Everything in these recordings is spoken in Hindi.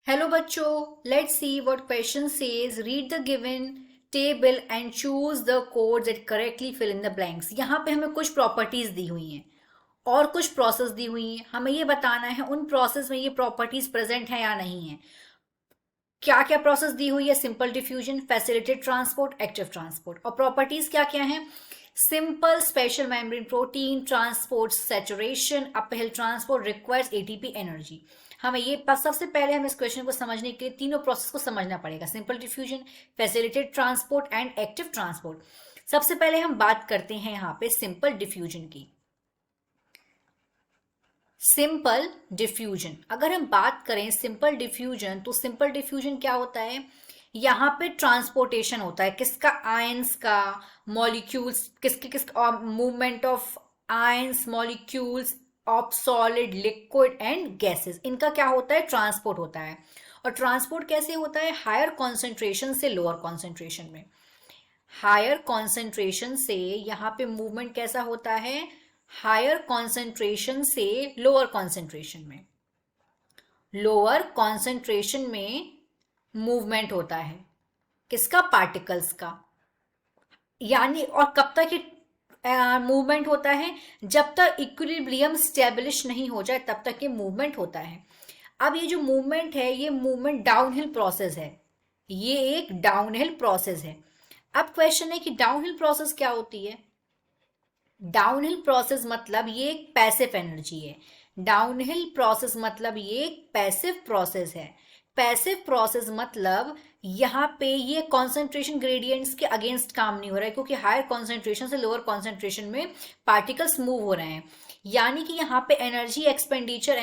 Hello बच्चों, let's see what question says. Read the given table and choose the codes that correctly fill in the blanks. यहाँ पे हमें कुछ प्रॉपर्टीज दी हुई हैं और कुछ प्रोसेस दी हुई हैं. हमें ये बताना है उन प्रोसेस में ये प्रॉपर्टीज प्रेजेंट है या नहीं है. क्या क्या प्रोसेस दी हुई है? Simple diffusion, facilitated transport, active transport. और प्रॉपर्टीज क्या क्या हैं? Simple special membrane protein transport saturation uphill transport requires ATP energy. हमें ये सबसे पहले हम इस क्वेश्चन को समझने के लिए तीनों प्रोसेस को समझना पड़ेगा. Simple diffusion, facilitated transport and active transport. सबसे पहले हम बात करते हैं यहाँ पे सिंपल डिफ्यूजन की. सिंपल डिफ्यूजन, अगर हम बात करें सिंपल डिफ्यूजन तो सिंपल डिफ्यूजन क्या होता है? यहाँ पे ट्रांसपोर्टेशन होता है. किसका? आयंस का, मॉलिक्यूल्स, किसके movement of ions, molecules of solid, liquid and gases. इनका क्या होता है? ट्रांसपोर्ट होता है. और ट्रांसपोर्ट कैसे होता है? हायर कॉन्सेंट्रेशन से लोअर कॉन्सेंट्रेशन में. हायर कॉन्सेंट्रेशन से यहाँ पे मूवमेंट कैसा होता है? हायर कॉन्सेंट्रेशन से लोअर कॉन्सेंट्रेशन में. लोअर कॉन्सेंट्रेशन में मूवमेंट होता है. किसका? पार्टिकल्स का. यानी और कब तक ये मूवमेंट होता है? जब तक इक्विलिब्रियम स्टेब्लिश नहीं हो जाए तब तक ये मूवमेंट होता है. अब ये जो मूवमेंट है ये मूवमेंट डाउनहिल प्रोसेस है. ये एक डाउनहिल प्रोसेस है. अब क्वेश्चन है कि डाउनहिल प्रोसेस क्या होती है? डाउनहिल प्रोसेस मतलब ये एक पैसिव एनर्जी है. डाउनहिल प्रोसेस मतलब ये एक पैसिव प्रोसेस है. पैसिव प्रोसेस मतलब यहाँ पे ये कॉन्सेंट्रेशन ग्रेडियंट्स के अगेंस्ट काम नहीं हो रहा है, क्योंकि हायर कॉन्सेंट्रेशन से लोअर कॉन्सेंट्रेशन में पार्टिकल्स मूव हो रहे हैं. यानी कि यहाँ पे एनर्जी एक्सपेंडिचर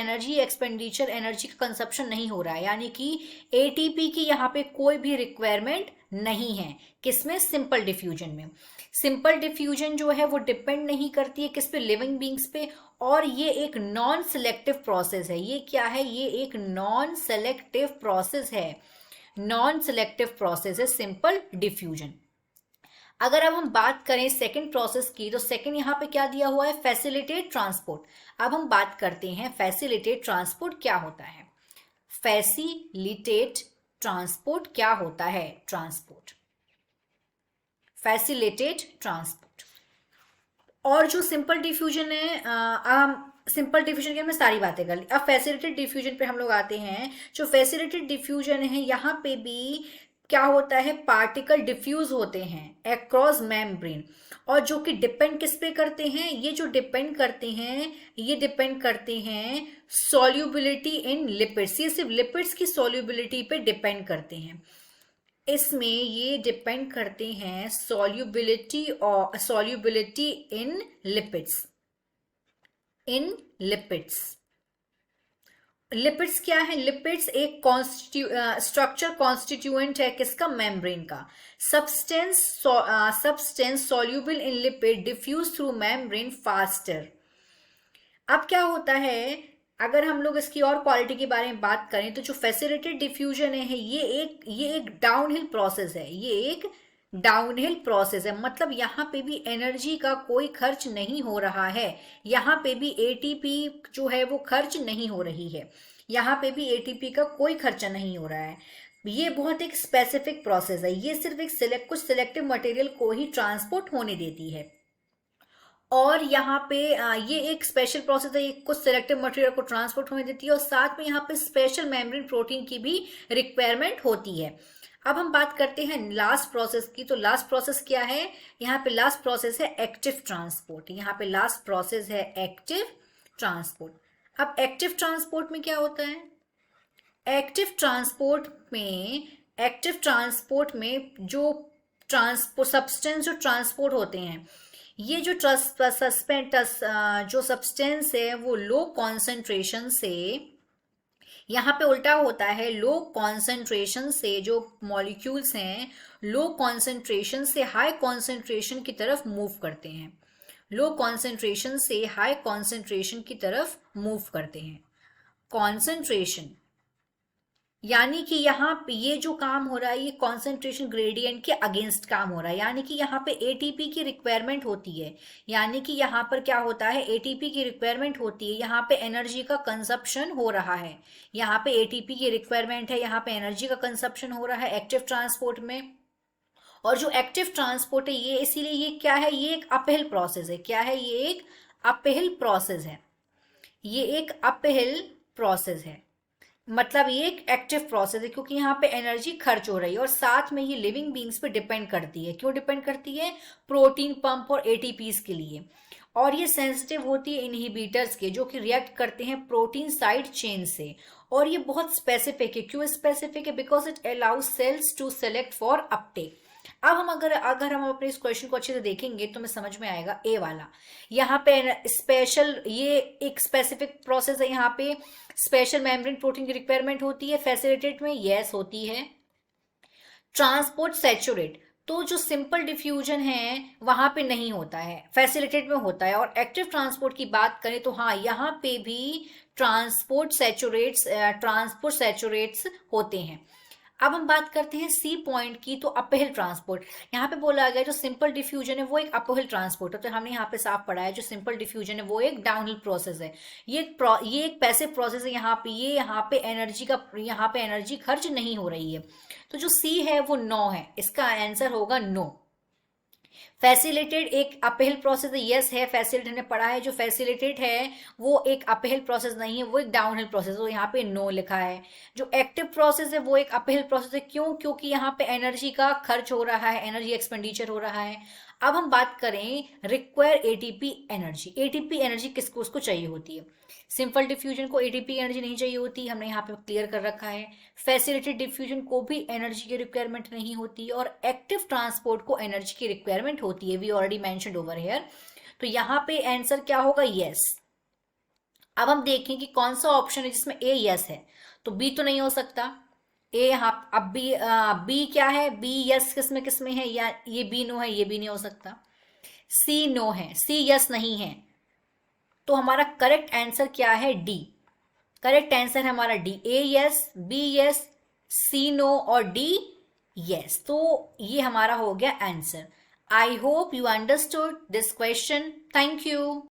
एनर्जी का कंजप्शन नहीं हो रहा है. यानी कि एटीपी की यहाँ पे कोई भी रिक्वायरमेंट नहीं है. किसमें? सिंपल डिफ्यूजन में. सिंपल डिफ्यूजन जो है वो डिपेंड नहीं करती है किस पे? लिविंग बींग्स पे. और ये एक नॉन सेलेक्टिव प्रोसेस है. ये क्या है? ये एक नॉन सेलेक्टिव प्रोसेस है. नॉन सेलेक्टिव प्रोसेस है सिंपल डिफ्यूजन. अगर अब हम बात करें सेकंड प्रोसेस की तो सेकंड यहाँ पे क्या दिया हुआ है? Facilitate transport. अब हम बात करते हैं फैसिलिटेट ट्रांसपोर्ट क्या होता है. फैसिलिटेट ट्रांसपोर्ट क्या होता है? Transport, facilitate transport. और जो सिंपल डिफ्यूजन है, सिंपल डिफ्यूजन के मैं सारी बातें कर ली. अब फैसिलिटेड डिफ्यूजन पे हम लोग आते हैं. जो फैसिलिटेड डिफ्यूजन है यहाँ पे भी क्या होता है? पार्टिकल डिफ्यूज होते हैं अक्रॉस मेम्ब्रेन. और जो कि डिपेंड किस पे करते हैं? ये जो डिपेंड करते हैं ये डिपेंड करते हैं सॉल्युबिलिटी इन लिपिड्स. ये सिर्फ लिपिड्स की सॉल्युबिलिटी पे डिपेंड करते हैं. इसमें ये डिपेंड करते हैं सॉल्युबिलिटी इन लिपिड्स. इन लिपिड्स. लिपिड्स क्या है? लिपिड्स एक स्ट्रक्चर कॉन्स्टिट्यूएंट है. किसका? मेम्ब्रेन का. Substance soluble in lipid diffuse through membrane faster. अब क्या होता है? अगर हम लोग इसकी और क्वालिटी के बारे में बात करें तो जो फैसिलिटेड डिफ्यूजन है ये एक डाउनहिल प्रोसेस है. ये एक डाउनहिल प्रोसेस है. मतलब यहाँ पे भी एनर्जी का कोई खर्च नहीं हो रहा है. यहाँ पे भी एटीपी जो है वो खर्च नहीं हो रही है. यहाँ पे भी एटीपी का कोई खर्चा नहीं हो रहा है. ये बहुत एक स्पेसिफिक प्रोसेस है. ये सिर्फ एक कुछ सिलेक्टिव मटेरियल को ही ट्रांसपोर्ट होने देती है. और यहाँ पे ये एक स्पेशल प्रोसेस है. ये कुछ सिलेक्टिव मटेरियल को ट्रांसपोर्ट होने देती है और साथ में यहाँ पे स्पेशल मेम्ब्रेन प्रोटीन की भी रिक्वायरमेंट होती है. अब हम बात करते हैं लास्ट प्रोसेस की. तो लास्ट प्रोसेस क्या है? यहाँ पे लास्ट प्रोसेस है एक्टिव ट्रांसपोर्ट. यहाँ पे लास्ट प्रोसेस है एक्टिव ट्रांसपोर्ट. अब एक्टिव ट्रांसपोर्ट में क्या होता है? एक्टिव ट्रांसपोर्ट में जो सब्सटेंस जो ट्रांसपोर्ट होते हैं, ये जो जो सब्सटेंस है वो लो कॉन्सेंट्रेशन से, यहाँ पे उल्टा होता है, लो कॉन्सेंट्रेशन से जो मॉलिक्यूल्स हैं लो कॉन्सेंट्रेशन से हाई कॉन्सेंट्रेशन की तरफ मूव करते हैं. लो कॉन्सेंट्रेशन से हाई कॉन्सेंट्रेशन की तरफ मूव करते हैं. कॉन्सेंट्रेशन यानी कि यहाँ पे ये जो काम हो रहा है ये कॉन्सेंट्रेशन ग्रेडियंट के अगेंस्ट काम हो रहा है, यानी कि यहाँ पे एटीपी की रिक्वायरमेंट होती है, यानी कि यहाँ पर क्या होता है, एटीपी की रिक्वायरमेंट होती है, यहाँ पे एनर्जी का कंजप्शन हो रहा है, यहाँ पे एटीपी की रिक्वायरमेंट है, यहाँ पे एनर्जी का कंजप्शन हो रहा है एक्टिव ट्रांसपोर्ट में। और जो एक्टिव ट्रांसपोर्ट है ये इसीलिए ये क्या है, ये एक अपहिल प्रोसेस है, क्या है, ये एक अपहिल प्रोसेस है, ये एक अपहिल प्रोसेस है, मतलब ये एक एक्टिव प्रोसेस है क्योंकि यहाँ पे एनर्जी खर्च हो रही है और साथ में ये लिविंग बींग्स पे डिपेंड करती है। क्यों डिपेंड करती है, प्रोटीन पंप और एटीपीज के लिए। और ये सेंसिटिव होती है इनहिबिटर्स के, जो कि रिएक्ट करते हैं प्रोटीन साइड चेन से। और ये बहुत स्पेसिफिक है, क्यों स्पेसिफिक है, because it allows cells to select for uptake. अब हम अगर अगर हम अपने इस क्वेश्चन को अच्छे से देखेंगे तो हमें समझ में आएगा ए वाला, यहाँ पे स्पेशल, ये एक स्पेसिफिक प्रोसेस है, यहाँ पे स्पेशल मेम्ब्रेन प्रोटीन की रिक्वायरमेंट होती है, फैसिलिटेट में यस होती है। ट्रांसपोर्ट सैचुरेट, तो जो सिंपल डिफ्यूजन है वहां पे नहीं होता है, फैसिलिटेट में होता है। और एक्टिव ट्रांसपोर्ट की बात करें तो हाँ, यहाँ पे भी ट्रांसपोर्ट सैचुरेट्स होते हैं। अब हम बात करते हैं सी पॉइंट की, तो अपहिल ट्रांसपोर्ट। यहाँ पे बोला गया जो सिंपल डिफ्यूजन है वो एक अपहिल ट्रांसपोर्ट है, तो हमने यहाँ पे साफ पढ़ा है जो सिंपल डिफ्यूजन है वो एक डाउनहिल प्रोसेस है, ये एक पैसिव प्रोसेस है। यहाँ पे ये यहाँ पे एनर्जी खर्च नहीं हो रही है, तो जो सी है वो नो है, इसका आंसर होगा नो। फैसिलिटेड एक अपहिल प्रोसेस है, यस है, फैसिलिटेड ने पढ़ा है, जो फैसिलिटेड है वो एक अपहिल प्रोसेस नहीं है, वो एक डाउनहिल प्रोसेस है, तो यहाँ पे नो लिखा है। जो एक्टिव प्रोसेस है वो एक अपहिल प्रोसेस है, क्यों, क्योंकि यहाँ पे एनर्जी का खर्च हो रहा है, एनर्जी एक्सपेंडिचर हो रहा है। अब हम बात करें require ATP energy, ATP energy किसको उसको चाहिए होती है, सिंपल डिफ्यूजन को एटीपी एनर्जी नहीं चाहिए होती, हमने यहाँ पे क्लियर कर रखा है। फैसिलिटेड डिफ्यूजन को भी एनर्जी की रिक्वायरमेंट नहीं होती, और एक्टिव ट्रांसपोर्ट को एनर्जी की रिक्वायरमेंट होती है, we already mentioned over here. तो यहाँ पे आंसर क्या होगा, यस। अब हम देखें कि कौन सा ऑप्शन है जिसमें ए यस है, तो बी तो नहीं हो सकता, ए यहाँ अब बी क्या है, बी यस किसमें किसमें है, या ये बी नो है, ये भी नहीं हो सकता। सी नो है, सी यस नहीं है, तो हमारा करेक्ट आंसर क्या है, डी। करेक्ट आंसर है हमारा डी, ए यस, बी यस, सी नो और डी यस। तो ये हमारा हो गया answer. I hope you understood this question. Thank you.